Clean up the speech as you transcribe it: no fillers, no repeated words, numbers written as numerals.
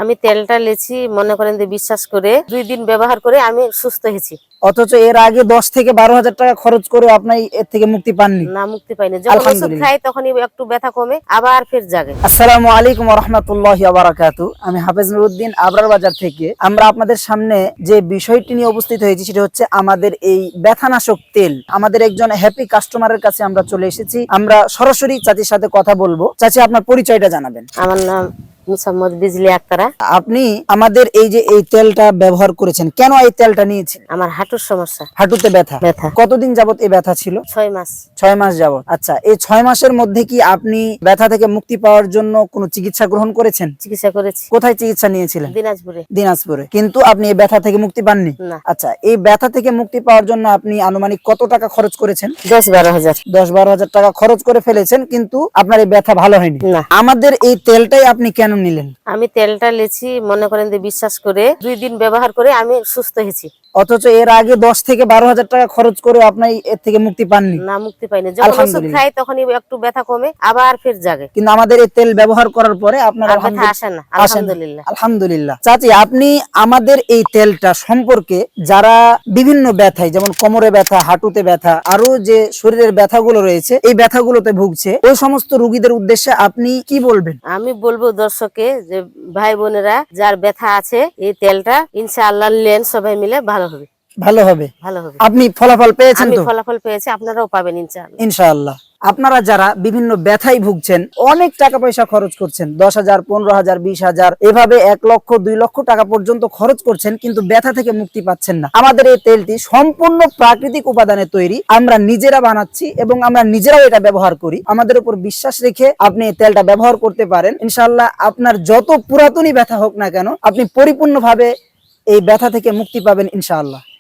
আমি তেলটা লেছি মনে করেন যে বিশ্বাস করে 2 দিন ব্যবহার করে আমি সুস্থ হয়েছি। অথচ এর আগে 10 থেকে 12,000 টাকা খরচ করে আপনি এর থেকে মুক্তি পাননি। না, মুক্তি পাইনি। যখন ওষুধ আলহামদুলিল্লাহ। খাই তখনই একটু ব্যথা কমে আবার ফের জাগে। আসসালামু আলাইকুম ওয়া রাহমাতুল্লাহি ওয়া বারাকাতুহু। আমি হাফেজ নুরুদ্দিন আবরার বাজার থেকে। আমরা আপনাদের সামনে যে বিষয়টি নিয়ে উপস্থিত হয়েছি সেটা হচ্ছে আমাদের এই ব্যথানাশক তেল। আমাদের একজন হ্যাপি কাস্টমারের কাছে আমরা চলে এসেছি। আমরা সরাসরি চাচির সাথে কথা বলবো। চাচি, আপনার পরিচয়টা জানাবেন। আমার নাম মুসাম্মদ বিজলি আক্তারা। আপনি আমাদের এই যে এই তেলটা ব্যবহার করেছেন, কেন এই তেলটা নিয়েছেন? আমার হাঁটুর সমস্যা। হাঁটুতে ব্যথা। ব্যথা কতদিন যাবত এই ব্যথা ছিল? 6 মাস। 6 মাস যাবত। আচ্ছা, এই 6 মাসের মধ্যে কি আপনি ব্যথা থেকে মুক্তি পাওয়ার জন্য কোনো চিকিৎসা গ্রহণ করেছেন? চিকিৎসা করেছি কোথায় চিকিৎসা নিয়েছিলেন? দিনাজপুরে। দিনাজপুরে। কিন্তু আপনি এই ব্যথা থেকে মুক্তি পাননি? না। আচ্ছা, এই ব্যথা থেকে মুক্তি পাওয়ার জন্য আপনি আনুমানিক কত টাকা খরচ করেছেন? 10-12 হাজার। 10-12 হাজার টাকা খরচ করে ফেলেছেন, কিন্তু আপনার এই ব্যথা ভালো হয়নি। না। আমাদের এই তেলটাই আপনি কেন নিলেন? আমি তেলটা লেছি মনে করেন যে বিশ্বাস করে 2 দিন ব্যবহার করে আমি সুস্থ হয়েছি। অথচ এর আগে 10 থেকে 12,000 টাকা খরচ করে আপনি এর থেকে মুক্তি পাননি। না, মুক্তি পাইনি। যখন ওষুধ আলহামদুলিল্লাহ। খাই তখনই একটু ব্যথা কমে আবার ফের জাগে। কিন্তু আমাদের এই তেল ব্যবহার করার পরে আপনার আর ব্যথা আসে না, আলহামদুলিল্লাহ। আলহামদুলিল্লাহ। চাচি, আপনি আমাদের এই তেলটা সম্পর্কে যারা বিভিন্ন ব্যথায়, যেমন কোমরে ব্যথা, হাঁটুতে ব্যথা, আরো যে শরীরের ব্যথাগুলো রয়েছে, এই ব্যথাগুলোতে ভুগছে, ওই সমস্ত রোগীদের উদ্দেশ্যে আপনি কি বলবেন? আমি বলবো দর্শককে যে ভাই বোনেরা যার ব্যথা আছে এই তেলটা ইনশাআল্লাহ নেন, সবাই মিলে ভালো হবে। ভালো হবে। ভালো হবে। আপনি ফলাফল পেয়েছেন আমি তো? ফলাফল পেয়েছি, আপনারাও পাবেন ইনশাআল্লাহ। ইনশাআল্লাহ। আপনারা যারা বিভিন্ন ব্যথায় ভুগছেন, অনেক টাকা পয়সা খরচ করছেন, 10,000, 15,000, 20,000, এভাবে 1 লক্ষ 2 লক্ষ টাকা পর্যন্ত খরচ করছেন, কিন্তু ব্যথা থেকে মুক্তি পাচ্ছেন না। আমাদের এই তেলটি সম্পূর্ণ প্রাকৃতিক উপাদানে তৈরি। আমরা নিজেরা বানাচ্ছি এবং আমরা নিজেরাও এটা ব্যবহার করি। আমাদের উপর বিশ্বাস রেখে আপনি এই তেলটা ব্যবহার করতে পারেন। ইনশাআল্লাহ আপনার যত পুরাতনই ব্যথা হোক না কেন, আপনি পরিপূর্ণভাবে এই ব্যথা থেকে মুক্তি পাবেন ইনশাআল্লাহ।